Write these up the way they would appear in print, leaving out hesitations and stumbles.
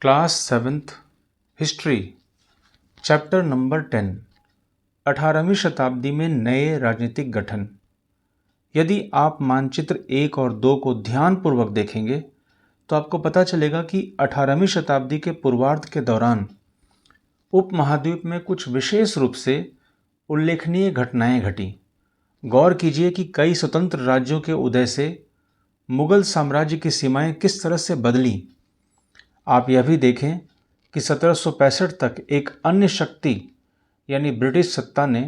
Class 7th history chapter number 10 18वीं शताब्दी में नए राजनीतिक गठन। यदि आप मानचित्र 1 और 2 को ध्यानपूर्वक देखेंगे तो आपको पता चलेगा कि 18वीं शताब्दी के पूर्वार्ध के दौरान उपमहाद्वीप में कुछ विशेष रूप से उल्लेखनीय घटनाएं घटी। गौर कीजिए कि कई स्वतंत्र राज्यों के उदय से मुगल साम्राज्य की सीमाएं किस तरह से बदली। आप यह भी देखें कि 1765 तक एक अन्य शक्ति यानी ब्रिटिश सत्ता ने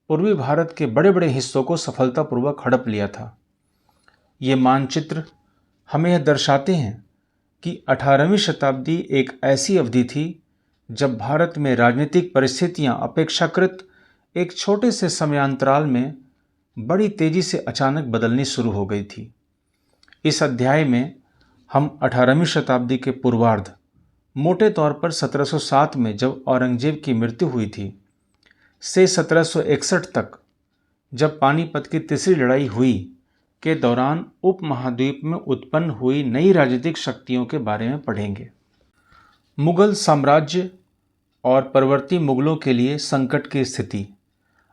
पूर्वी भारत के बड़े बड़े हिस्सों को सफलतापूर्वक हड़प लिया था। ये मानचित्र हमें यह दर्शाते हैं कि 18वीं शताब्दी एक ऐसी अवधि थी जब भारत में राजनीतिक परिस्थितियां अपेक्षाकृत एक छोटे से समयांतराल में बड़ी तेजी से अचानक बदलनी शुरू हो गई थी। इस अध्याय में हम 18वीं शताब्दी के पूर्वार्ध, मोटे तौर पर 1707 में जब औरंगजेब की मृत्यु हुई थी, से 1761 तक जब पानीपत की तीसरी लड़ाई हुई के दौरान उपमहाद्वीप में उत्पन्न हुई नई राजनीतिक शक्तियों के बारे में पढ़ेंगे। मुगल साम्राज्य और परवर्ती मुगलों के लिए संकट की स्थिति।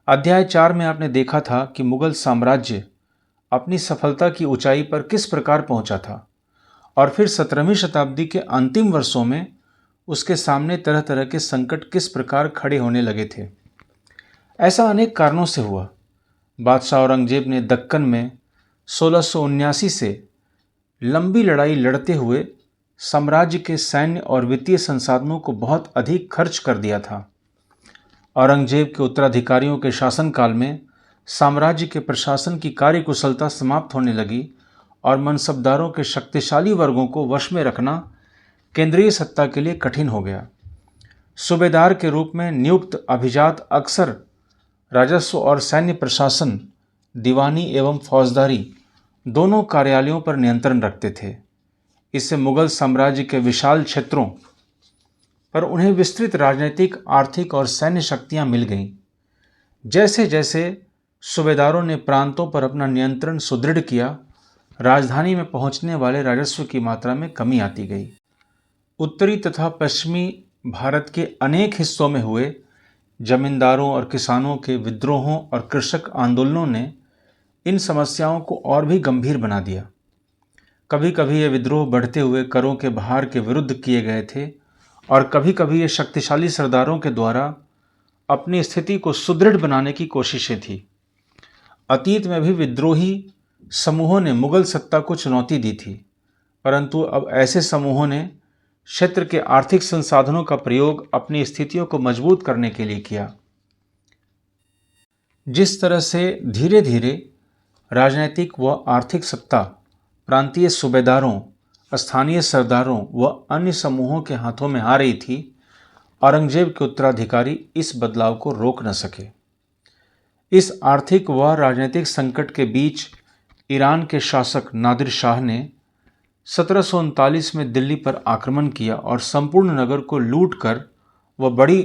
अध्याय 4 में आपने देखा था कि मुगल साम्राज्य अपनी सफलता की ऊंचाई पर किस प्रकार पहुंचा था और फिर 17वीं शताब्दी के अंतिम वर्षों में उसके सामने तरह तरह के संकट किस प्रकार खड़े होने लगे थे। ऐसा अनेक कारणों से हुआ। बादशाह औरंगजेब ने दक्कन में 1679 से लंबी लड़ाई लड़ते हुए साम्राज्य के सैन्य और वित्तीय संसाधनों को बहुत अधिक खर्च कर दिया था। औरंगजेब के उत्तराधिकारियों के शासनकाल में साम्राज्य के प्रशासन की कार्यकुशलता समाप्त होने लगी और मनसबदारों के शक्तिशाली वर्गों को वश में रखना केंद्रीय सत्ता के लिए कठिन हो गया। सूबेदार के रूप में नियुक्त अभिजात अक्सर राजस्व और सैन्य प्रशासन, दीवानी एवं फौजदारी दोनों कार्यालयों पर नियंत्रण रखते थे। इससे मुगल साम्राज्य के विशाल क्षेत्रों पर उन्हें विस्तृत राजनीतिक, आर्थिक और सैन्य शक्तियां मिल गईं। जैसे जैसे सूबेदारों ने प्रांतों पर अपना नियंत्रण सुदृढ़ किया, राजधानी में पहुंचने वाले राजस्व की मात्रा में कमी आती गई। उत्तरी तथा पश्चिमी भारत के अनेक हिस्सों में हुए जमींदारों और किसानों के विद्रोहों और कृषक आंदोलनों ने इन समस्याओं को और भी गंभीर बना दिया। कभी कभी ये विद्रोह बढ़ते हुए करों के भार के विरुद्ध किए गए थे और कभी कभी ये शक्तिशाली सरदारों के द्वारा अपनी स्थिति को सुदृढ़ बनाने की कोशिशें थी। अतीत में भी विद्रोही समूहों ने मुगल सत्ता को चुनौती दी थी, परंतु अब ऐसे समूहों ने क्षेत्र के आर्थिक संसाधनों का प्रयोग अपनी स्थितियों को मजबूत करने के लिए किया। जिस तरह से धीरे धीरे राजनीतिक व आर्थिक सत्ता प्रांतीय सूबेदारों, स्थानीय सरदारों व अन्य समूहों के हाथों में आ रही थी, औरंगजेब के उत्तराधिकारी इस बदलाव को रोक न सके। इस आर्थिक व राजनीतिक संकट के बीच ईरान के शासक नादिर शाह ने 1739 में दिल्ली पर आक्रमण किया और संपूर्ण नगर को लूट कर वह बड़ी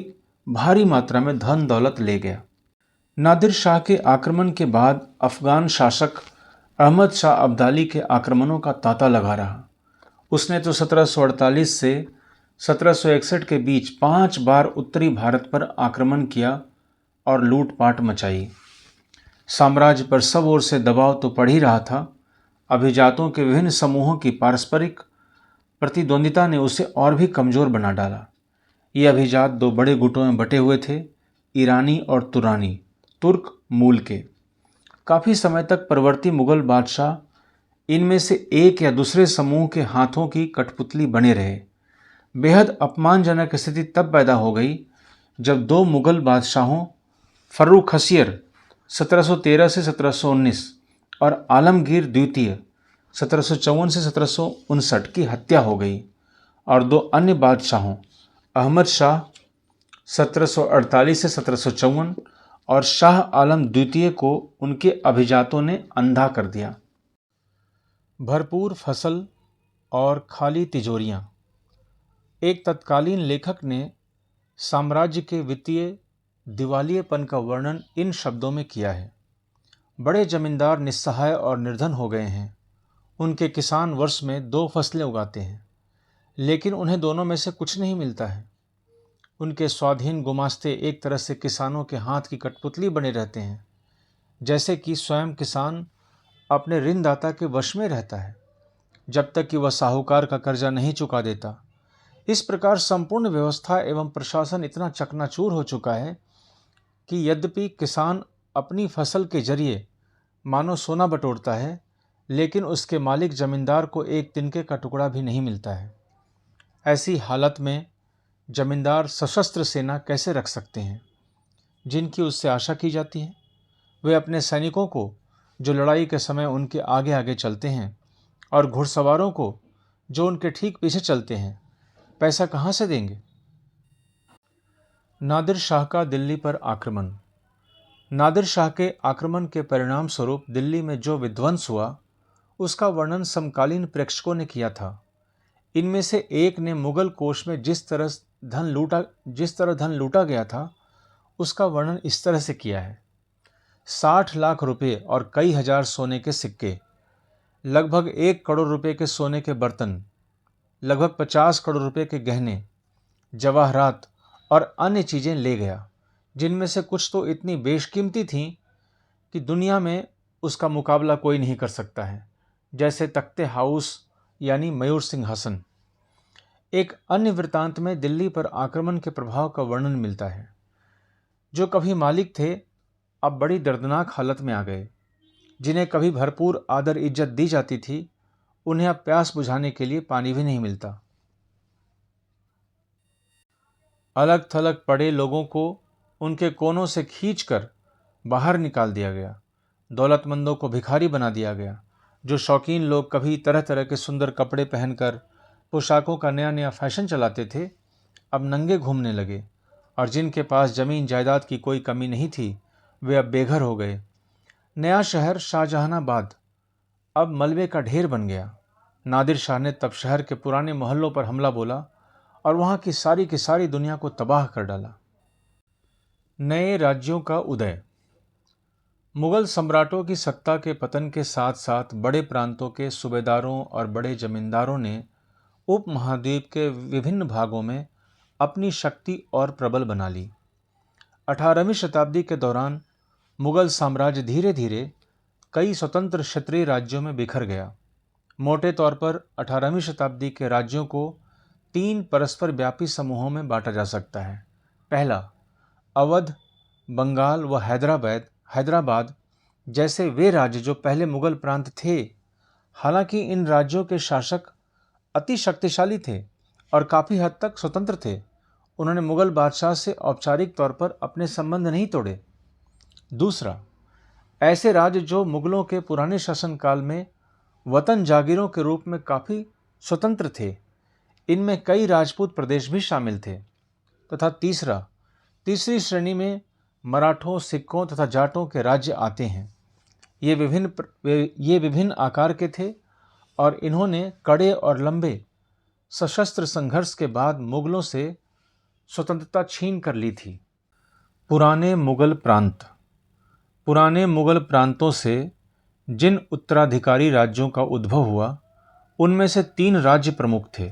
भारी मात्रा में धन दौलत ले गया। नादिर शाह के आक्रमण के बाद अफगान शासक अहमद शाह अब्दाली के आक्रमणों का तांता लगा रहा। उसने तो 1748 से 1761 के बीच 5 बार उत्तरी भारत पर आक्रमण किया और लूटपाट मचाई। साम्राज्य पर सब ओर से दबाव तो पड़ ही रहा था। अभिजातों के विभिन्न समूहों की पारस्परिक प्रतिद्वंदिता ने उसे और भी कमजोर बना डाला। ये अभिजात 2 बड़े गुटों में बटे हुए थे, ईरानी और तुरानी, तुर्क मूल के। काफ़ी समय तक परवर्ती मुगल बादशाह इनमें से एक या दूसरे समूह के हाथों की कठपुतली बने रहे। बेहद अपमानजनक स्थिति तब पैदा हो गई जब 2 मुगल बादशाहों फर्रुखसियर 1713 से 1719 और आलमगीर द्वितीय 1754 से 1759 की हत्या हो गई और 2 अन्य बादशाहों अहमद शाह 1748 से 1754 और शाह आलम द्वितीय को उनके अभिजातों ने अंधा कर दिया। भरपूर फसल और खाली तिजोरियां। एक तत्कालीन लेखक ने साम्राज्य के वित्तीय दिवालियेपन का वर्णन इन शब्दों में किया है। बड़े जमींदार निस्सहाय और निर्धन हो गए हैं। उनके किसान वर्ष में 2 फसलें उगाते हैं। लेकिन उन्हें दोनों में से कुछ नहीं मिलता है। उनके स्वाधीन गुमास्ते एक तरह से किसानों के हाथ की कठपुतली बने रहते हैं, जैसे कि स्वयं किसान अपने ऋणदाता के वश में रहता है जब तक कि वह साहूकार का कर्जा नहीं चुका देता। इस प्रकार संपूर्ण व्यवस्था एवं प्रशासन इतना चकनाचूर हो चुका है कि यद्यपि किसान अपनी फसल के जरिए मानो सोना बटोरता है, लेकिन उसके मालिक जमींदार को एक तिनके का टुकड़ा भी नहीं मिलता है। ऐसी हालत में जमींदार सशस्त्र सेना कैसे रख सकते हैं जिनकी उससे आशा की जाती है? वे अपने सैनिकों को जो लड़ाई के समय उनके आगे आगे चलते हैं और घुड़सवारों को जो उनके ठीक पीछे चलते हैं, पैसा कहाँ से देंगे? नादिर शाह का दिल्ली पर आक्रमण। नादिर शाह के आक्रमण के परिणाम स्वरूप दिल्ली में जो विध्वंस हुआ, उसका वर्णन समकालीन प्रेक्षकों ने किया था। इनमें से एक ने मुगल कोष में जिस तरह धन लूटा गया था, उसका वर्णन इस तरह से किया है। 60 लाख रुपए और कई हजार सोने के सिक्के, लगभग 1 करोड़ रुपए के सोने के बर्तन, लगभग 50 करोड़ रुपए के गहने, जवाहरात और अन्य चीज़ें ले गया, जिनमें से कुछ तो इतनी बेशकीमती थीं कि दुनिया में उसका मुकाबला कोई नहीं कर सकता है, जैसे तख्ते हाउस यानी मयूर सिंहासन। एक अन्य वृत्तांत में दिल्ली पर आक्रमण के प्रभाव का वर्णन मिलता है। जो कभी मालिक थे, अब बड़ी दर्दनाक हालत में आ गए। जिन्हें कभी भरपूर आदर इज्जत दी जाती थी, उन्हें अब प्यास बुझाने के लिए पानी भी नहीं मिलता। अलग थलग पड़े लोगों को उनके कोनों से खींचकर बाहर निकाल दिया गया। दौलतमंदों को भिखारी बना दिया गया। जो शौकीन लोग कभी तरह तरह के सुंदर कपड़े पहनकर पोशाकों का नया नया फैशन चलाते थे, अब नंगे घूमने लगे, और जिनके पास जमीन जायदाद की कोई कमी नहीं थी, वे अब बेघर हो गए। नया शहर शाहजहानाबाद अब मलबे का ढेर बन गया। नादिर शाह ने तब शहर के पुराने मोहल्लों पर हमला बोला और वहाँ की सारी दुनिया को तबाह कर डाला। नए राज्यों का उदय। मुगल सम्राटों की सत्ता के पतन के साथ साथ बड़े प्रांतों के सूबेदारों और बड़े जमींदारों ने उपमहाद्वीप के विभिन्न भागों में अपनी शक्ति और प्रबल बना ली। 18वीं शताब्दी के दौरान मुगल साम्राज्य धीरे धीरे कई स्वतंत्र क्षेत्रीय राज्यों में बिखर गया। मोटे तौर पर 18वीं शताब्दी के राज्यों को 3 परस्पर व्यापी समूहों में बांटा जा सकता है। पहला, अवध, बंगाल व हैदराबाद जैसे वे राज्य जो पहले मुगल प्रांत थे। हालांकि इन राज्यों के शासक अति शक्तिशाली थे और काफ़ी हद तक स्वतंत्र थे। उन्होंने मुगल बादशाह से औपचारिक तौर पर अपने संबंध नहीं तोड़े। दूसरा, ऐसे राज्य जो मुगलों के पुराने शासनकाल में वतन जागीरों के रूप में काफ़ी स्वतंत्र थे। इनमें कई राजपूत प्रदेश भी शामिल थे। तथा तीसरी श्रेणी में मराठों, सिखों तथा जाटों के राज्य आते हैं। ये विभिन्न आकार के थे और इन्होंने कड़े और लंबे सशस्त्र संघर्ष के बाद मुगलों से स्वतंत्रता छीन कर ली थी। पुराने मुगल प्रांतों से जिन उत्तराधिकारी राज्यों का उद्भव हुआ, उनमें से 3 राज्य प्रमुख थे,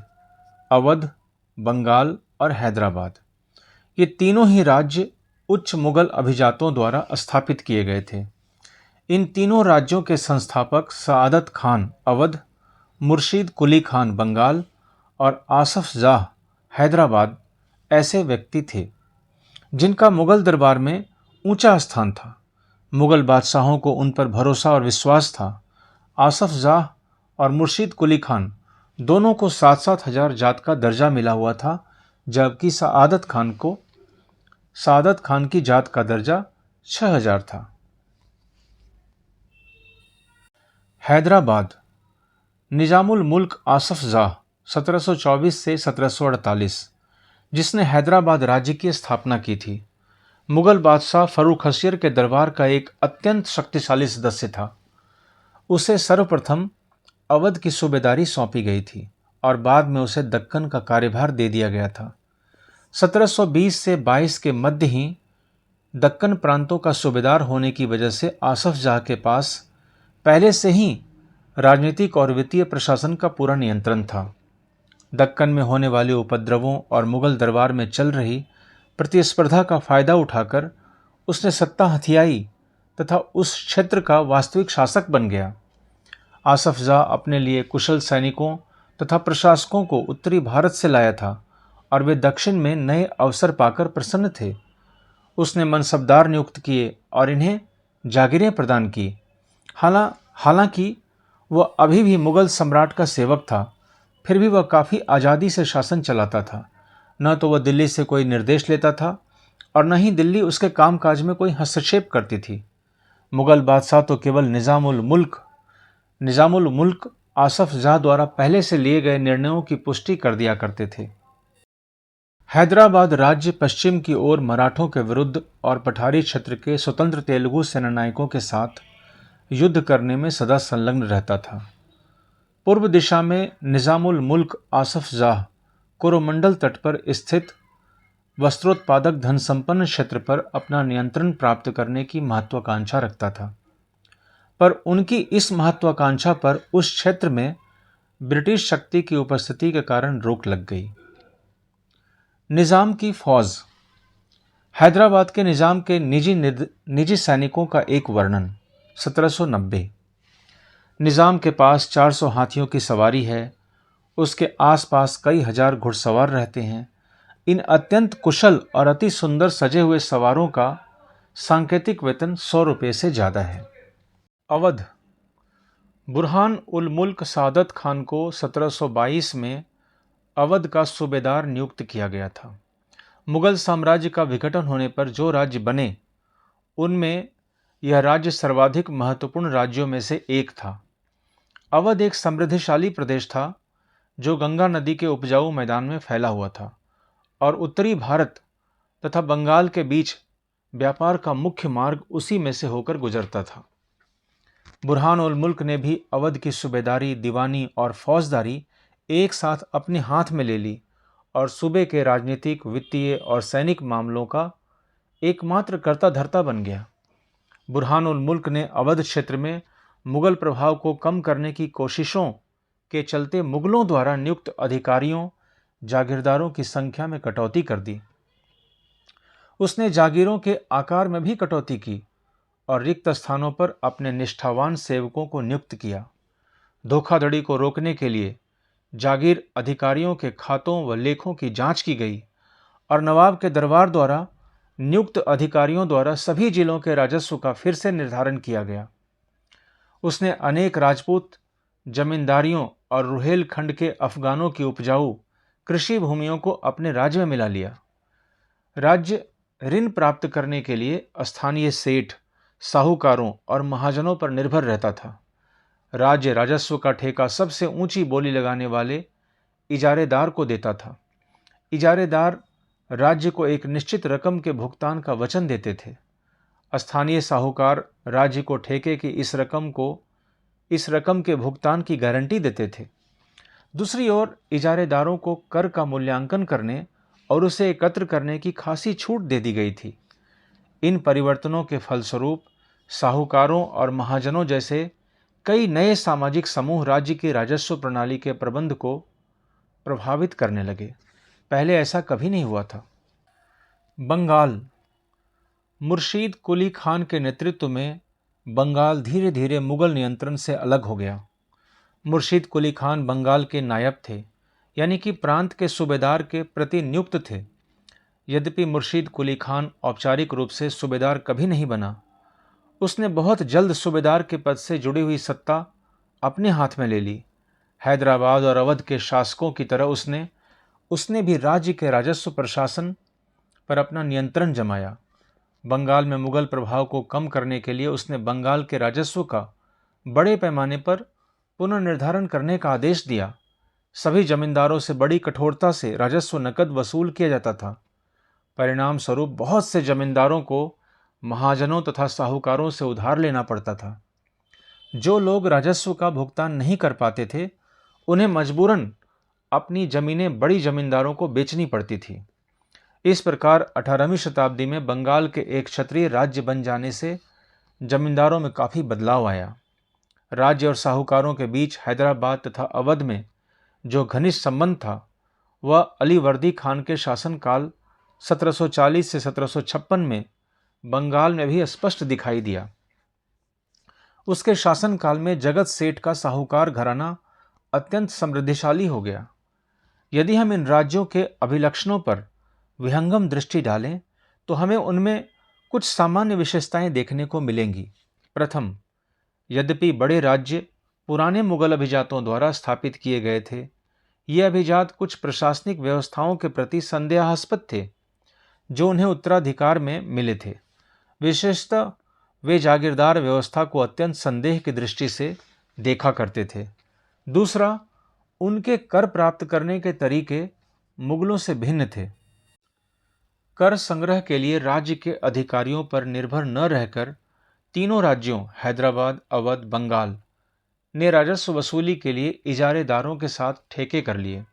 अवध, बंगाल और हैदराबाद। ये तीनों ही राज्य उच्च मुगल अभिजातों द्वारा स्थापित किए गए थे। इन तीनों राज्यों के संस्थापक सआदत खान अवध, मुर्शीद कुली खान बंगाल और आसफ जाह हैदराबाद ऐसे व्यक्ति थे जिनका मुगल दरबार में ऊंचा स्थान था। मुगल बादशाहों को उन पर भरोसा और विश्वास था। आसफ जाह और मुर्शीद कुली खान दोनों को 7-7 हजार जात का दर्जा मिला हुआ था, जबकि सआदत खान की जात का दर्जा 6000 था। हैदराबाद। निजामुल मुल्क आसफ जाह 1724 से 1748, जिसने हैदराबाद राज्य की स्थापना की थी, मुगल बादशाह फर्रुखसियर के दरबार का एक अत्यंत शक्तिशाली सदस्य था। उसे सर्वप्रथम अवध की सूबेदारी सौंपी गई थी और बाद में उसे दक्कन का कार्यभार दे दिया गया था। 1720 से 22 के मध्य ही दक्कन प्रांतों का सूबेदार होने की वजह से आसफ जाह के पास पहले से ही राजनीतिक और वित्तीय प्रशासन का पूरा नियंत्रण था। दक्कन में होने वाले उपद्रवों और मुगल दरबार में चल रही प्रतिस्पर्धा का फायदा उठाकर उसने सत्ता हथियाई तथा उस क्षेत्र का वास्तविक शासक बन गया। आसफ जाह अपने लिए कुशल सैनिकों तथा प्रशासकों को उत्तरी भारत से लाया था और वे दक्षिण में नए अवसर पाकर प्रसन्न थे। उसने मनसबदार नियुक्त किए और इन्हें जागीरें प्रदान की। हालांकि वह अभी भी मुगल सम्राट का सेवक था, फिर भी वह काफ़ी आज़ादी से शासन चलाता था। न तो वह दिल्ली से कोई निर्देश लेता था और न ही दिल्ली उसके कामकाज में कोई हस्तक्षेप करती थी। मुगल बादशाह तो केवल निज़ामुल मुल्क आसफ जाह द्वारा पहले से लिए गए निर्णयों की पुष्टि कर दिया करते थे। हैदराबाद राज्य पश्चिम की ओर मराठों के विरुद्ध और पठारी क्षेत्र के स्वतंत्र तेलुगु सेनानायकों के साथ युद्ध करने में सदा संलग्न रहता था। पूर्व दिशा में निज़ामुल मुल्क आसफ जाह कोरोमंडल तट पर स्थित वस्त्रोत्पादक धनसंपन्न क्षेत्र पर अपना नियंत्रण प्राप्त करने की महत्वाकांक्षा रखता था, पर उनकी इस महत्वाकांक्षा पर उस क्षेत्र में ब्रिटिश शक्ति की उपस्थिति के कारण रोक लग गई। निज़ाम की फौज। हैदराबाद के निज़ाम के निजी सैनिकों का एक वर्णन। 1790। निज़ाम के पास 400 हाथियों की सवारी है। उसके आसपास कई हजार घुड़सवार रहते हैं। इन अत्यंत कुशल और अति सुंदर सजे हुए सवारों का सांकेतिक वेतन 100 रुपये से ज़्यादा है। अवध। बुरहान उल मुल्क सादत खान को 1722 में अवध का सूबेदार नियुक्त किया गया था। मुगल साम्राज्य का विघटन होने पर जो राज्य बने उनमें यह राज्य सर्वाधिक महत्वपूर्ण राज्यों में से एक था। अवध एक समृद्धिशाली प्रदेश था जो गंगा नदी के उपजाऊ मैदान में फैला हुआ था और उत्तरी भारत तथा बंगाल के बीच व्यापार का मुख्य मार्ग उसी में से होकर गुजरता था। बुरहान उल मुल्क ने भी अवध की सूबेदारी, दीवानी और फौजदारी एक साथ अपने हाथ में ले ली और सूबे के राजनीतिक, वित्तीय और सैनिक मामलों का एकमात्र कर्ता धर्ता बन गया। बुरहान उल मुल्क ने अवध क्षेत्र में मुगल प्रभाव को कम करने की कोशिशों के चलते मुगलों द्वारा नियुक्त अधिकारियों, जागीरदारों की संख्या में कटौती कर दी। उसने जागीरों के आकार में भी कटौती की और रिक्त स्थानों पर अपने निष्ठावान सेवकों को नियुक्त किया। धोखाधड़ी को रोकने के लिए जागीर अधिकारियों के खातों व लेखों की जांच की गई और नवाब के दरबार द्वारा नियुक्त अधिकारियों द्वारा सभी जिलों के राजस्व का फिर से निर्धारण किया गया। उसने अनेक राजपूत जमींदारियों और रुहेलखंड के अफगानों की उपजाऊ कृषि भूमियों को अपने राज्य में मिला लिया। राज्य ऋण प्राप्त करने के लिए स्थानीय सेठ, साहूकारों और महाजनों पर निर्भर रहता था। राज्य राजस्व का ठेका सबसे ऊंची बोली लगाने वाले इजारेदार को देता था। इजारेदार राज्य को एक निश्चित रकम के भुगतान का वचन देते थे। स्थानीय साहूकार राज्य को ठेके की इस रकम के भुगतान की गारंटी देते थे। दूसरी ओर इजारेदारों को कर का मूल्यांकन करने और उसे एकत्र करने की खासी छूट दे दी गई थी। इन परिवर्तनों के फलस्वरूप साहूकारों और महाजनों जैसे कई नए सामाजिक समूह राज्य की राजस्व प्रणाली के प्रबंध को प्रभावित करने लगे। पहले ऐसा कभी नहीं हुआ था। बंगाल। मुर्शीद कुली खान के नेतृत्व में बंगाल धीरे धीरे मुगल नियंत्रण से अलग हो गया। मुर्शीद कुली खान बंगाल के नायब थे, यानी कि प्रांत के सूबेदार के प्रति नियुक्त थे। यद्यपि मुर्शीद कुली खान औपचारिक रूप से सूबेदार कभी नहीं बना, उसने बहुत जल्द सूबेदार के पद से जुड़ी हुई सत्ता अपने हाथ में ले ली। हैदराबाद और अवध के शासकों की तरह उसने भी राज्य के राजस्व प्रशासन पर अपना नियंत्रण जमाया। बंगाल में मुगल प्रभाव को कम करने के लिए उसने बंगाल के राजस्व का बड़े पैमाने पर पुनर्निर्धारण करने का आदेश दिया। सभी जमींदारों से बड़ी कठोरता से राजस्व नकद वसूल किया जाता था। परिणाम स्वरूप बहुत से जमींदारों को महाजनों तथा साहूकारों से उधार लेना पड़ता था। जो लोग राजस्व का भुगतान नहीं कर पाते थे, उन्हें मजबूरन अपनी जमीनें बड़ी जमींदारों को बेचनी पड़ती थी। इस प्रकार 18वीं शताब्दी में बंगाल के एक क्षत्रिय राज्य बन जाने से जमींदारों में काफ़ी बदलाव आया। राज्य और साहूकारों के बीच हैदराबाद तथा अवध में जो घनिष्ठ संबंध था वह अलीवर्दी खान के शासनकाल 1740 से 1756 में बंगाल में भी स्पष्ट दिखाई दिया। उसके शासनकाल में जगत सेठ का साहूकार घराना अत्यंत समृद्धिशाली हो गया। यदि हम इन राज्यों के अभिलक्षणों पर विहंगम दृष्टि डालें तो हमें उनमें कुछ सामान्य विशेषताएं देखने को मिलेंगी। प्रथम, यद्यपि बड़े राज्य पुराने मुगल अभिजातों द्वारा स्थापित किए गए थे, ये अभिजात कुछ प्रशासनिक व्यवस्थाओं के प्रति संदेहास्पद थे जो उन्हें उत्तराधिकार में मिले थे। विशेषतः वे जागीरदार व्यवस्था को अत्यंत संदेह की दृष्टि से देखा करते थे। दूसरा, उनके कर प्राप्त करने के तरीके मुगलों से भिन्न थे। कर संग्रह के लिए राज्य के अधिकारियों पर निर्भर न रहकर तीनों राज्यों हैदराबाद, अवध, बंगाल ने राजस्व वसूली के लिए इजारेदारों के साथ ठेके कर लिए।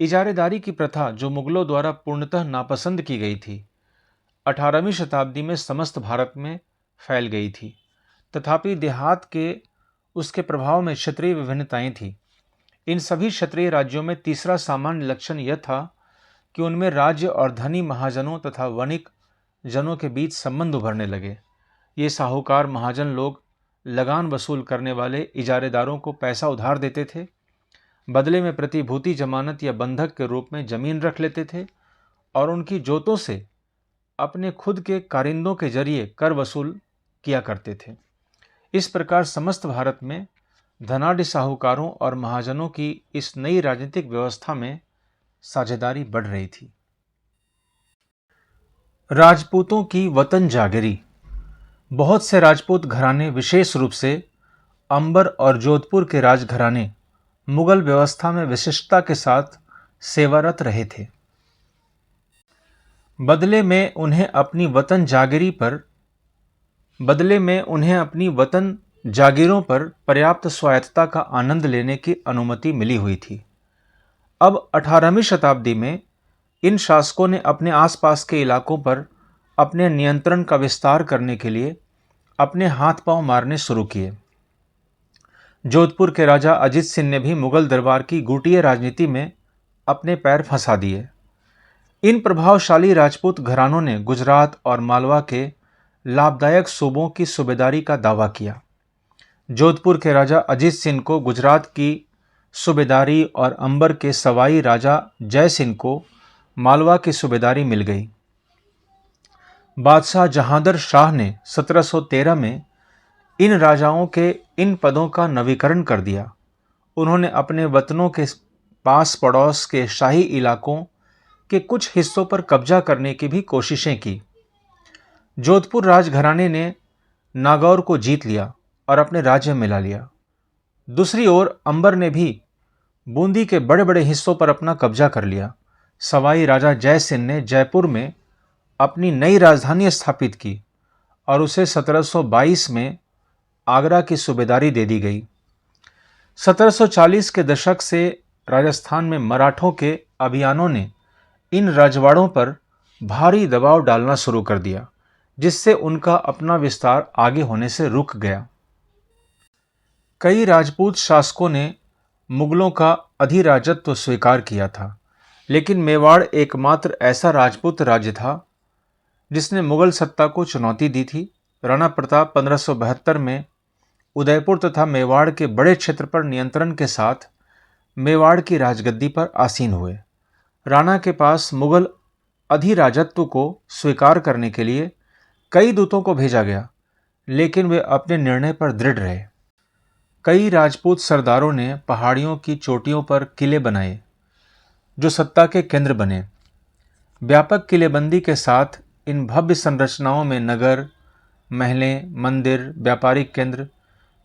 इजारेदारी की प्रथा, जो मुगलों द्वारा पूर्णतः नापसंद की गई थी, 18वीं शताब्दी में समस्त भारत में फैल गई थी। तथापि देहात के उसके प्रभाव में क्षेत्रीय विभिन्नताएं थीं। इन सभी क्षेत्रीय राज्यों में तीसरा सामान्य लक्षण यह था कि उनमें राज्य और धनी महाजनों तथा वणिक जनों के बीच संबंध उभरने लगे। ये साहूकार महाजन लोग लगान वसूल करने वाले इजारेदारों को पैसा उधार देते थे, बदले में प्रतिभूति, जमानत या बंधक के रूप में जमीन रख लेते थे और उनकी जोतों से अपने खुद के कारिंदों के जरिए कर वसूल किया करते थे। इस प्रकार समस्त भारत में धनाढ्य साहूकारों और महाजनों की इस नई राजनीतिक व्यवस्था में साझेदारी बढ़ रही थी। राजपूतों की वतन जागिरी। बहुत से राजपूत घराने, विशेष रूप से अंबर और जोधपुर के राजघराने, मुगल व्यवस्था में विशिष्टता के साथ सेवारत रहे थे। बदले में उन्हें अपनी वतन जागीरों पर पर्याप्त स्वायत्तता का आनंद लेने की अनुमति मिली हुई थी। अब 18वीं शताब्दी में इन शासकों ने अपने आसपास के इलाकों पर अपने नियंत्रण का विस्तार करने के लिए अपने हाथ पांव मारने शुरू किए। जोधपुर के राजा अजित सिंह ने भी मुगल दरबार की गुटिया राजनीति में अपने पैर फंसा दिए। इन प्रभावशाली राजपूत घरानों ने गुजरात और मालवा के लाभदायक सूबों की सूबेदारी का दावा किया। जोधपुर के राजा अजित सिंह को गुजरात की सूबेदारी और अंबर के सवाई राजा जय सिंह को मालवा की सूबेदारी मिल गई। बादशाह जहांदर शाह ने 1713 में इन राजाओं के इन पदों का नवीकरण कर दिया। उन्होंने अपने वतनों के पास पड़ोस के शाही इलाकों के कुछ हिस्सों पर कब्जा करने की भी कोशिशें की। जोधपुर राजघराने ने नागौर को जीत लिया और अपने राज्य में मिला लिया। दूसरी ओर अंबर ने भी बूंदी के बड़े बड़े हिस्सों पर अपना कब्जा कर लिया। सवाई राजा जय सिंह ने जयपुर में अपनी नई राजधानी स्थापित की और उसे 1722 में आगरा की सूबेदारी दे दी गई। 1740 के दशक से राजस्थान में मराठों के अभियानों ने इन राजवाड़ों पर भारी दबाव डालना शुरू कर दिया, जिससे उनका अपना विस्तार आगे होने से रुक गया। कई राजपूत शासकों ने मुगलों का अधिराजत्व स्वीकार किया था, लेकिन मेवाड़ एकमात्र ऐसा राजपूत राज्य था जिसने मुगल सत्ता को चुनौती दी थी। राणा प्रताप 1572 में उदयपुर तथा मेवाड़ के बड़े क्षेत्र पर नियंत्रण के साथ मेवाड़ की राजगद्दी पर आसीन हुए। राणा के पास मुगल अधिराजत्व को स्वीकार करने के लिए कई दूतों को भेजा गया, लेकिन वे अपने निर्णय पर दृढ़ रहे। कई राजपूत सरदारों ने पहाड़ियों की चोटियों पर किले बनाए जो सत्ता के केंद्र बने। व्यापक किलेबंदी के साथ इन भव्य संरचनाओं में नगर, महलें, मंदिर, व्यापारिक केंद्र,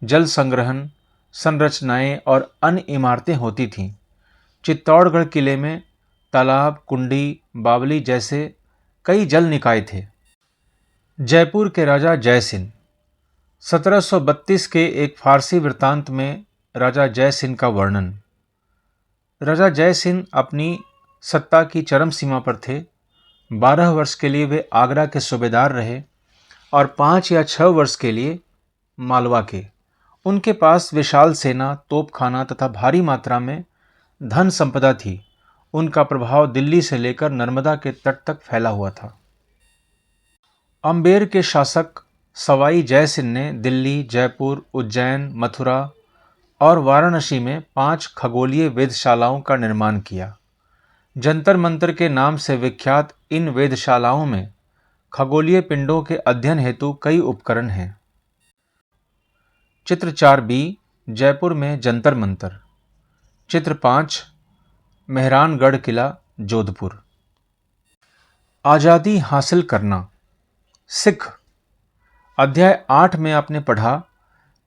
जल संग्रहण संरचनाएं और अन्य इमारतें होती थीं। चित्तौड़गढ़ किले में तालाब, कुंडी, बावली जैसे कई जल निकाय थे। जयपुर के राजा जय सिंह। 1732 के एक फारसी वृत्तांत में राजा जय सिंह का वर्णन। राजा जय सिंह अपनी सत्ता की चरम सीमा पर थे। 12 वर्ष के लिए वे आगरा के सूबेदार रहे और 5 या 6 वर्ष के लिए मालवा के। उनके पास विशाल सेना, तोपखाना तथा भारी मात्रा में धन संपदा थी, उनका प्रभाव दिल्ली से लेकर नर्मदा के तट तक फैला हुआ था। अम्बेर के शासक सवाई जय सिंह ने दिल्ली, जयपुर, उज्जैन, मथुरा और वाराणसी में 5 खगोलीय वेधशालाओं का निर्माण किया। जंतर मंतर के नाम से विख्यात इन वेधशालाओं में खगोलीय पिंडों के अध्ययन हेतु कई उपकरण हैं। चित्र 4b, जयपुर में जंतर मंतर। चित्र 5, मेहरानगढ़ किला, जोधपुर। आज़ादी हासिल करना। सिख। अध्याय 8 में आपने पढ़ा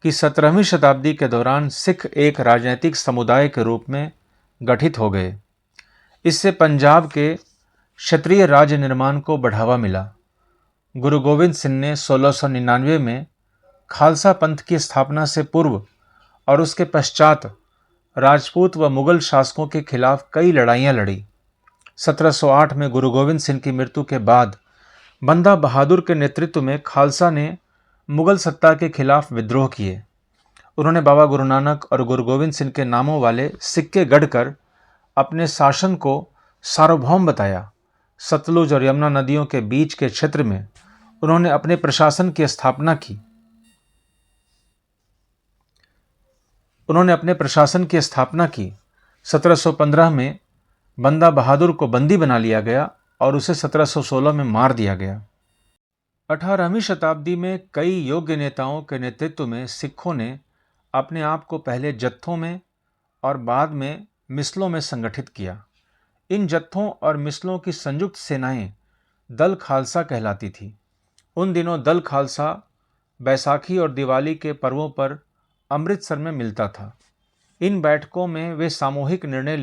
कि 17वीं शताब्दी के दौरान सिख एक राजनीतिक समुदाय के रूप में गठित हो गए। इससे पंजाब के क्षत्रिय राज्य निर्माण को बढ़ावा मिला। गुरु गोविंद सिंह ने 1699 में खालसा पंथ की स्थापना से पूर्व और उसके पश्चात राजपूत व मुगल शासकों के खिलाफ कई लड़ाइयाँ लड़ी। 1708 में गुरु गोविंद सिंह की मृत्यु के बाद बंदा बहादुर के नेतृत्व में खालसा ने मुगल सत्ता के खिलाफ विद्रोह किए। उन्होंने बाबा गुरु नानक और गुरु गोविंद सिंह के नामों वाले सिक्के गढ़कर अपने शासन को सार्वभौम बताया। सतलुज और यमुना नदियों के बीच के क्षेत्र में उन्होंने अपने प्रशासन की स्थापना की। 1715 में बंदा बहादुर को बंदी बना लिया गया और उसे 1716 में मार दिया गया। 18वीं शताब्दी में कई योग्य नेताओं के नेतृत्व में सिखों ने अपने आप को पहले जत्थों में और बाद में मिसलों में संगठित किया। इन जत्थों और मिसलों की संयुक्त सेनाएं दल खालसा कहलाती थी। उन दिनों दल खालसा बैसाखी और दिवाली के पर्वों पर अमृतसर में मिलता था। इन बैठकों में वे सामूहिक निर्णय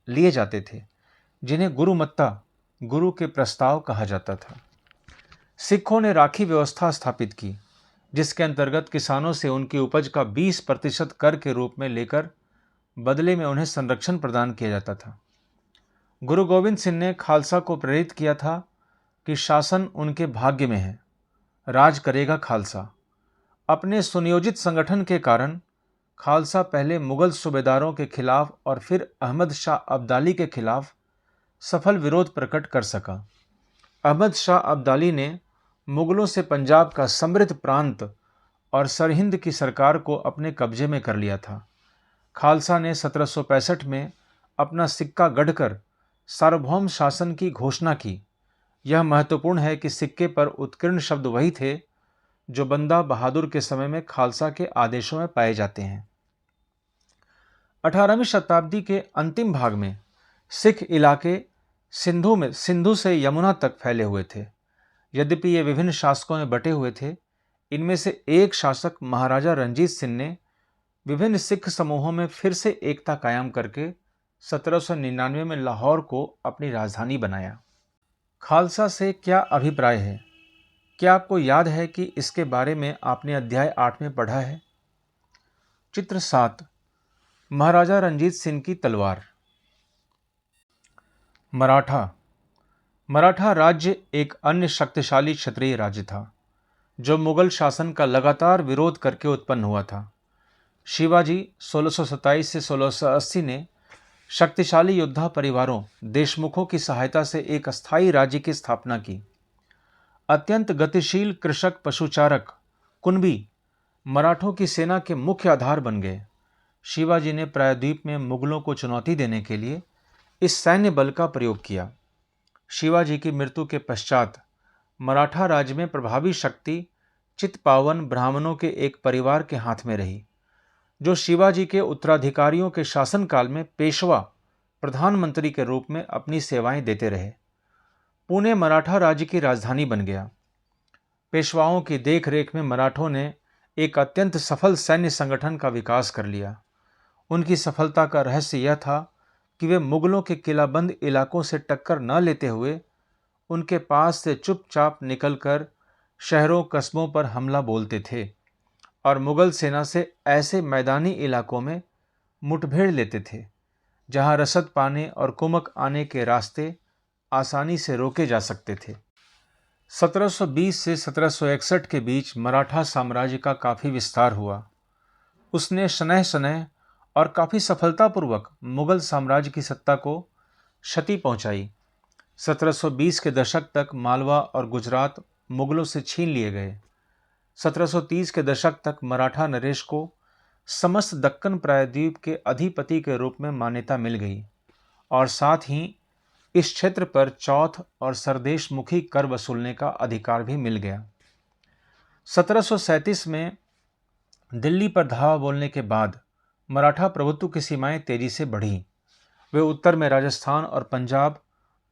लिए जाते थे, जिन्हें गुरुमत्ता, गुरु के प्रस्ताव कहा जाता था। सिखों ने राखी व्यवस्था स्थापित की, जिसके अंतर्गत किसानों से उनकी उपज का 20% कर के रूप में लेकर बदले में उन्हें संरक्षण प्रदान किया जाता था। गुरु गोविंद सिंह ने खालसा को प्रेरित किया था कि शासन उनके भाग्य में है, राज करेगा खालसा। अपने सुनियोजित संगठन के कारण खालसा पहले मुगल सूबेदारों के खिलाफ और फिर अहमद शाह अब्दाली के खिलाफ सफल विरोध प्रकट कर सका। अहमद शाह अब्दाली ने मुगलों से पंजाब का समृद्ध प्रांत और सरहिंद की सरकार को अपने कब्जे में कर लिया था। खालसा ने 1765 में अपना सिक्का गढ़कर सार्वभौम शासन की घोषणा की। यह महत्वपूर्ण है कि सिक्के पर उत्कीर्ण शब्द वही थे जो बंदा बहादुर के समय में खालसा के आदेशों में पाए जाते हैं। 18वीं शताब्दी के अंतिम भाग में सिख इलाके सिंधु से यमुना तक फैले हुए थे। यद्यपि ये विभिन्न शासकों में बटे हुए थे, इनमें से एक शासक महाराजा रणजीत सिंह ने विभिन्न सिख समूहों में फिर से एकता कायम करके 1799 में लाहौर को अपनी राजधानी बनाया। खालसा से क्या अभिप्राय है? क्या आपको याद है कि इसके बारे में आपने अध्याय 8 में पढ़ा है? चित्र 7, महाराजा रणजीत सिंह की तलवार। मराठा राज्य एक अन्य शक्तिशाली क्षत्रिय राज्य था, जो मुगल शासन का लगातार विरोध करके उत्पन्न हुआ था। शिवाजी 1627 से 1680 ने शक्तिशाली योद्धा परिवारों देशमुखों की सहायता से एक अस्थायी राज्य की स्थापना की। अत्यंत गतिशील कृषक पशुचारक कुनबी मराठों की सेना के मुख्य आधार बन गए। शिवाजी ने प्रायद्वीप में मुगलों को चुनौती देने के लिए इस सैन्य बल का प्रयोग किया। शिवाजी की मृत्यु के पश्चात मराठा राज्य में प्रभावी शक्ति चित्पावन ब्राह्मणों के एक परिवार के हाथ में रही, जो शिवाजी के उत्तराधिकारियों के शासनकाल में पेशवा प्रधानमंत्री के रूप में अपनी सेवाएं देते रहे। पुणे मराठा राज्य की राजधानी बन गया। पेशवाओं की देखरेख में मराठों ने एक अत्यंत सफल सैन्य संगठन का विकास कर लिया। उनकी सफलता का रहस्य यह था कि वे मुगलों के किलाबंद इलाकों से टक्कर न लेते हुए उनके पास से चुपचाप निकलकर शहरों कस्बों पर हमला बोलते थे और मुगल सेना से ऐसे मैदानी इलाकों में मुठभेड़ लेते थे जहां रसद पाने और कुमक आने के रास्ते आसानी से रोके जा सकते थे। 1720 से 1761 के बीच मराठा साम्राज्य का काफ़ी विस्तार हुआ। उसने शनैः शनैः और काफ़ी सफलतापूर्वक मुगल साम्राज्य की सत्ता को क्षति पहुंचाई। 1720 के दशक तक मालवा और गुजरात मुगलों से छीन लिए गए। 1730 के दशक तक मराठा नरेश को समस्त दक्कन प्रायद्वीप के अधिपति के रूप में मान्यता मिल गई और साथ ही इस क्षेत्र पर चौथ और सरदेश मुखी कर वसूलने का अधिकार भी मिल गया। 1737 में दिल्ली पर धावा बोलने के बाद मराठा प्रभुत्व की सीमाएं तेजी से बढ़ी। वे उत्तर में राजस्थान और पंजाब,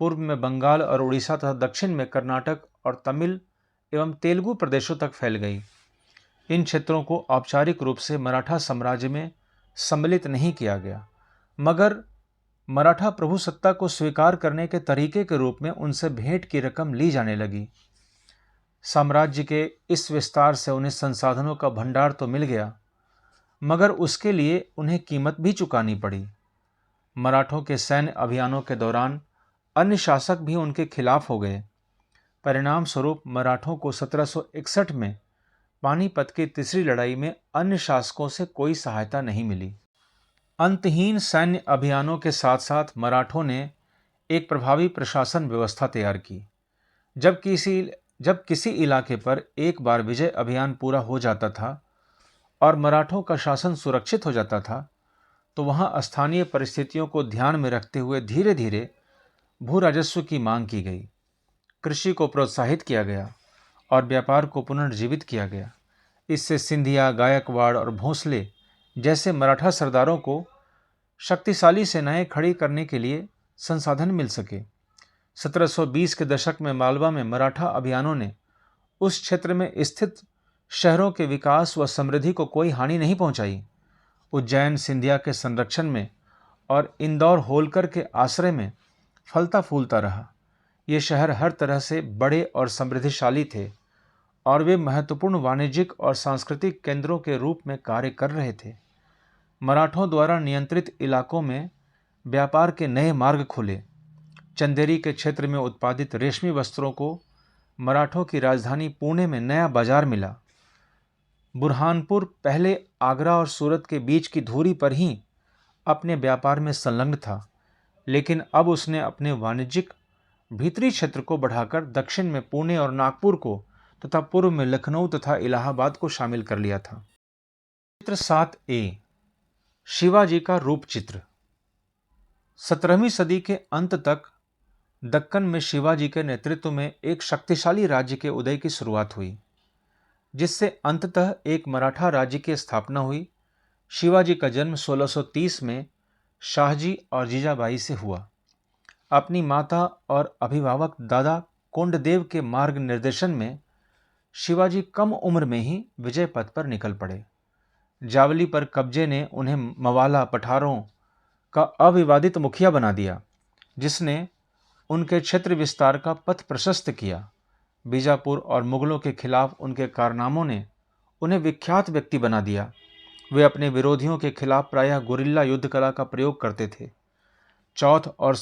पूर्व में बंगाल और उड़ीसा तथा दक्षिण में कर्नाटक और तमिल एवं तेलुगु प्रदेशों तक फैल गई। इन क्षेत्रों को औपचारिक रूप से मराठा साम्राज्य में सम्मिलित नहीं किया गया, मगर मराठा प्रभुसत्ता को स्वीकार करने के तरीके के रूप में उनसे भेंट की रकम ली जाने लगी। साम्राज्य के इस विस्तार से उन्हें संसाधनों का भंडार तो मिल गया, मगर उसके लिए उन्हें कीमत भी चुकानी पड़ी। मराठों के सैन्य अभियानों के दौरान अन्य शासक भी उनके खिलाफ हो गए। परिणाम स्वरूप मराठों को 1761 में पानीपत की तीसरी लड़ाई में अन्य शासकों से कोई सहायता नहीं मिली। अंतहीन सैन्य अभियानों के साथ साथ मराठों ने एक प्रभावी प्रशासन व्यवस्था तैयार की। जब किसी इलाके पर एक बार विजय अभियान पूरा हो जाता था और मराठों का शासन सुरक्षित हो जाता था, तो वहाँ स्थानीय परिस्थितियों को ध्यान में रखते हुए धीरे धीरे भू राजस्व की मांग की गई, कृषि को प्रोत्साहित किया गया और व्यापार को पुनर्जीवित किया गया। इससे सिंधिया, गायकवाड़ और भोंसले जैसे मराठा सरदारों को शक्तिशाली सेनाएं खड़ी करने के लिए संसाधन मिल सके। 1720 के दशक में मालवा में मराठा अभियानों ने उस क्षेत्र में स्थित शहरों के विकास व समृद्धि को कोई हानि नहीं पहुंचाई। उज्जैन सिंधिया के संरक्षण में और इंदौर होलकर के आश्रय में फलता फूलता रहा। ये शहर हर तरह से बड़े और समृद्धिशाली थे और वे महत्वपूर्ण वाणिज्यिक और सांस्कृतिक केंद्रों के रूप में कार्य कर रहे थे। मराठों द्वारा नियंत्रित इलाकों में व्यापार के नए मार्ग खुले। चंदेरी के क्षेत्र में उत्पादित रेशमी वस्त्रों को मराठों की राजधानी पुणे में नया बाजार मिला। बुरहानपुर पहले आगरा और सूरत के बीच की धुरी पर ही अपने व्यापार में संलग्न था, लेकिन अब उसने अपने वाणिज्यिक भीतरी क्षेत्र को बढ़ाकर दक्षिण में पुणे और नागपुर को तथा पूर्व में लखनऊ तथा इलाहाबाद को शामिल कर लिया था। चित्र 7a, शिवाजी का रूप चित्र। 17वीं सदी के अंत तक दक्कन में शिवाजी के नेतृत्व में एक शक्तिशाली राज्य के उदय की शुरुआत हुई, जिससे अंततः एक मराठा राज्य की स्थापना हुई। शिवाजी का जन्म 1630 में शाहजी और जीजाबाई से हुआ। अपनी माता और अभिभावक दादा कोंडदेव के मार्ग निर्देशन में शिवाजी कम उम्र में ही विजय पथ पर निकल पड़े। जावली पर कब्जे ने उन्हें मवाला पठारों का अविवादित मुखिया बना दिया, जिसने उनके क्षेत्र विस्तार का पथ प्रशस्त किया। बीजापुर और मुगलों के खिलाफ उनके कारनामों ने उन्हें विख्यात व्यक्ति बना दिया। वे अपने विरोधियों के खिलाफ प्रायः गुरिल्ला युद्ध कला का प्रयोग करते थे। चौथ और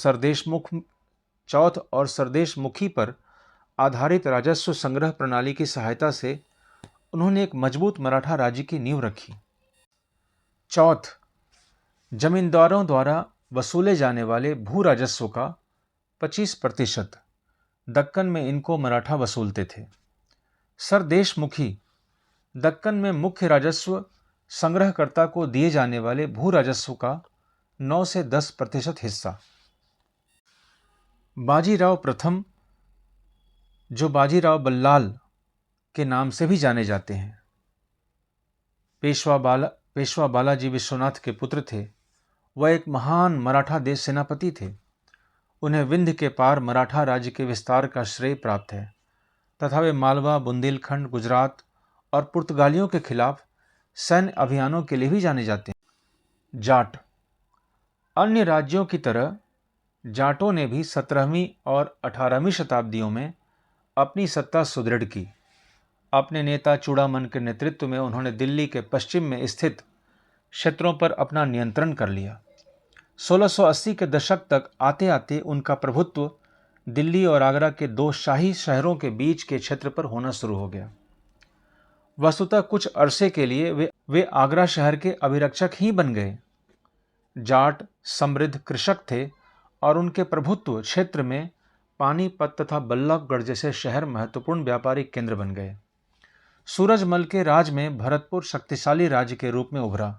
सरदेशमुखी पर आधारित राजस्व संग्रह प्रणाली की सहायता से उन्होंने एक मजबूत मराठा राज्य की नींव रखी। चौथ, जमींदारों द्वारा वसूले जाने वाले भू राजस्व का 25%, दक्कन में इनको मराठा वसूलते थे। सरदेशमुखी, दक्कन में मुख्य राजस्व संग्रहकर्ता को दिए जाने वाले भू राजस्व का 9 से 10% हिस्सा। बाजीराव प्रथम, जो बाजीराव बल्लाल के नाम से भी जाने जाते हैं, पेशवा बालाजी विश्वनाथ के पुत्र थे। वह एक महान मराठा देश सेनापति थे। उन्हें विंध्य के पार मराठा राज्य के विस्तार का श्रेय प्राप्त है तथा वे मालवा, बुंदेलखंड, गुजरात और पुर्तगालियों के खिलाफ सैन्य अभियानों के लिए भी जाने जाते हैं। जाट, अन्य राज्यों की तरह जाटों ने भी 17वीं और 18वीं शताब्दियों में अपनी सत्ता सुदृढ़ की। अपने नेता चूड़ामन के नेतृत्व में उन्होंने दिल्ली के पश्चिम में स्थित क्षेत्रों पर अपना नियंत्रण कर लिया। 1680 के दशक तक आते आते उनका प्रभुत्व दिल्ली और आगरा के 2 शाही शहरों के बीच के क्षेत्र पर होना शुरू हो गया। वस्तुतः कुछ अरसे के लिए वे आगरा शहर के अभिरक्षक ही बन गए। जाट समृद्ध कृषक थे और उनके प्रभुत्व क्षेत्र में पानीपत तथा बल्लभगढ़ जैसे शहर महत्वपूर्ण व्यापारिक केंद्र बन गए। सूरजमल के राज में भरतपुर शक्तिशाली राज्य के रूप में उभरा।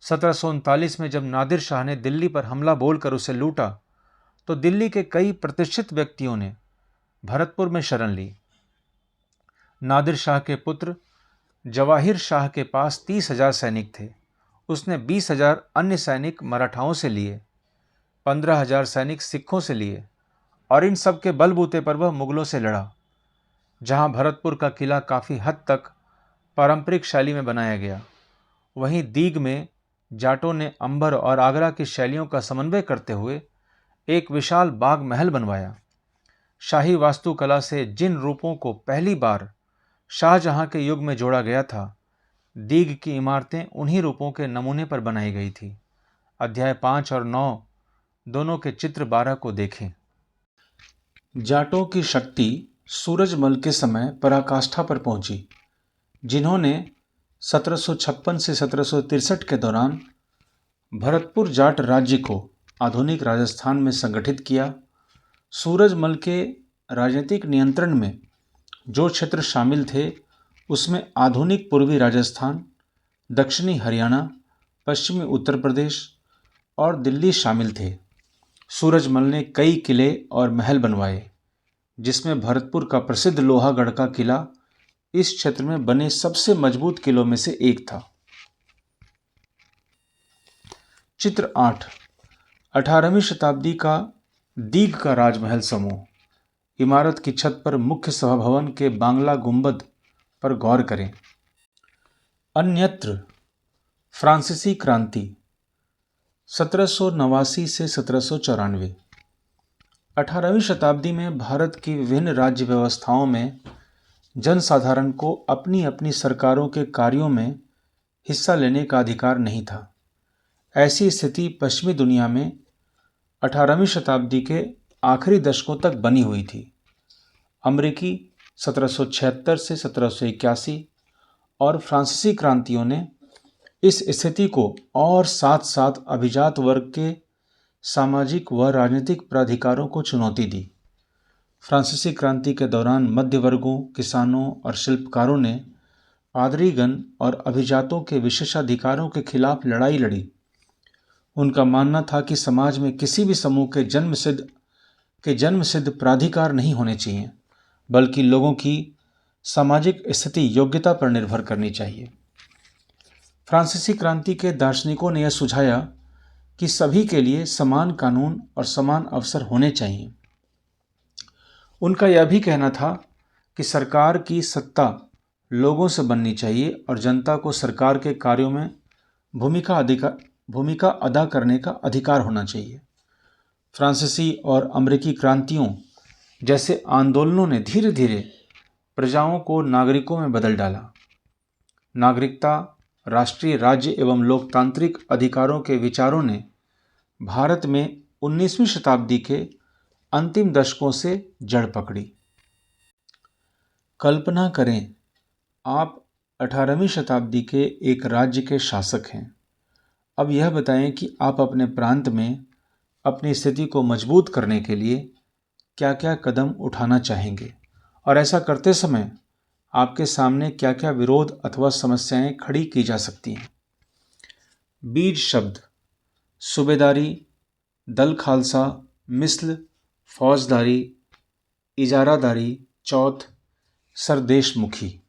1739 में जब नादिर शाह ने दिल्ली पर हमला बोलकर उसे लूटा तो दिल्ली के कई प्रतिष्ठित व्यक्तियों ने भरतपुर में शरण ली। नादिर शाह के पुत्र जवाहिर शाह के पास 30,000 सैनिक थे। उसने 20,000 अन्य सैनिक मराठाओं से लिए, 15,000 सैनिक सिखों से लिए और इन सब के बलबूते पर वह मुगलों से लड़ा। जहां भरतपुर का किला काफ़ी हद तक पारंपरिक शैली में बनाया गया, वहीं दीग में जाटों ने अंबर और आगरा की शैलियों का समन्वय करते हुए एक विशाल बाग महल बनवाया। शाही वास्तुकला से जिन रूपों को पहली बार शाहजहां के युग में जोड़ा गया था, दीग की इमारतें उन्हीं रूपों के नमूने पर बनाई गई थी। अध्याय 5 और 9 दोनों के चित्र 12 को देखें। जाटों की शक्ति सूरजमल के समय पराकाष्ठा पर पहुंची, जिन्होंने 1756 से 1763 के दौरान भरतपुर जाट राज्य को आधुनिक राजस्थान में संगठित किया। सूरजमल के राजनीतिक नियंत्रण में जो क्षेत्र शामिल थे उसमें आधुनिक पूर्वी राजस्थान, दक्षिणी हरियाणा, पश्चिमी उत्तर प्रदेश और दिल्ली शामिल थे। सूरजमल ने कई किले और महल बनवाए, जिसमें भरतपुर का प्रसिद्ध लोहागढ़ का किला इस क्षेत्र में बने सबसे मजबूत किलों में से एक था। चित्र 8 18वीं शताब्दी का दीग का राजमहल समूह। इमारत की छत पर मुख्य सभा भवन के बांग्ला गुंबद पर गौर करें। अन्यत्र फ्रांसीसी क्रांति 1789 से 1794। 18वीं शताब्दी में भारत की विभिन्न राज्य व्यवस्थाओं में जनसाधारण को अपनी अपनी सरकारों के कार्यों में हिस्सा लेने का अधिकार नहीं था। ऐसी स्थिति पश्चिमी दुनिया में 18वीं शताब्दी के आखिरी दशकों तक बनी हुई थी। अमेरिकी 1776 से 1781 और फ्रांसीसी क्रांतियों ने इस स्थिति को और साथ साथ अभिजात वर्ग के सामाजिक व राजनीतिक प्राधिकारों को चुनौती दी। फ्रांसीसी क्रांति के दौरान मध्य वर्गों, किसानों और शिल्पकारों ने पादरीगण और अभिजातों के विशेषाधिकारों के खिलाफ लड़ाई लड़ी। उनका मानना था कि समाज में किसी भी समूह के जन्मसिद्ध प्राधिकार नहीं होने चाहिए, बल्कि लोगों की सामाजिक स्थिति योग्यता पर निर्भर करनी चाहिए। फ्रांसीसी क्रांति के दार्शनिकों ने यह सुझाया कि सभी के लिए समान कानून और समान अवसर होने चाहिए। उनका यह भी कहना था कि सरकार की सत्ता लोगों से बननी चाहिए और जनता को सरकार के कार्यों में भूमिका अदा करने का अधिकार होना चाहिए। फ्रांसीसी और अमेरिकी क्रांतियों जैसे आंदोलनों ने धीरे धीरे प्रजाओं को नागरिकों में बदल डाला। नागरिकता, राष्ट्रीय राज्य एवं लोकतांत्रिक अधिकारों के विचारों ने भारत में 19वीं शताब्दी के अंतिम दशकों से जड़ पकड़ी। कल्पना करें, आप 18वीं शताब्दी के एक राज्य के शासक हैं। अब यह बताएं कि आप अपने प्रांत में अपनी स्थिति को मजबूत करने के लिए क्या क्या कदम उठाना चाहेंगे और ऐसा करते समय आपके सामने क्या क्या विरोध अथवा समस्याएं खड़ी की जा सकती हैं। बीज शब्द: सूबेदारी, दल खालसा, मिस्ल, फौजदारी, इजारादारी, चौथ, सरदेशमुखी।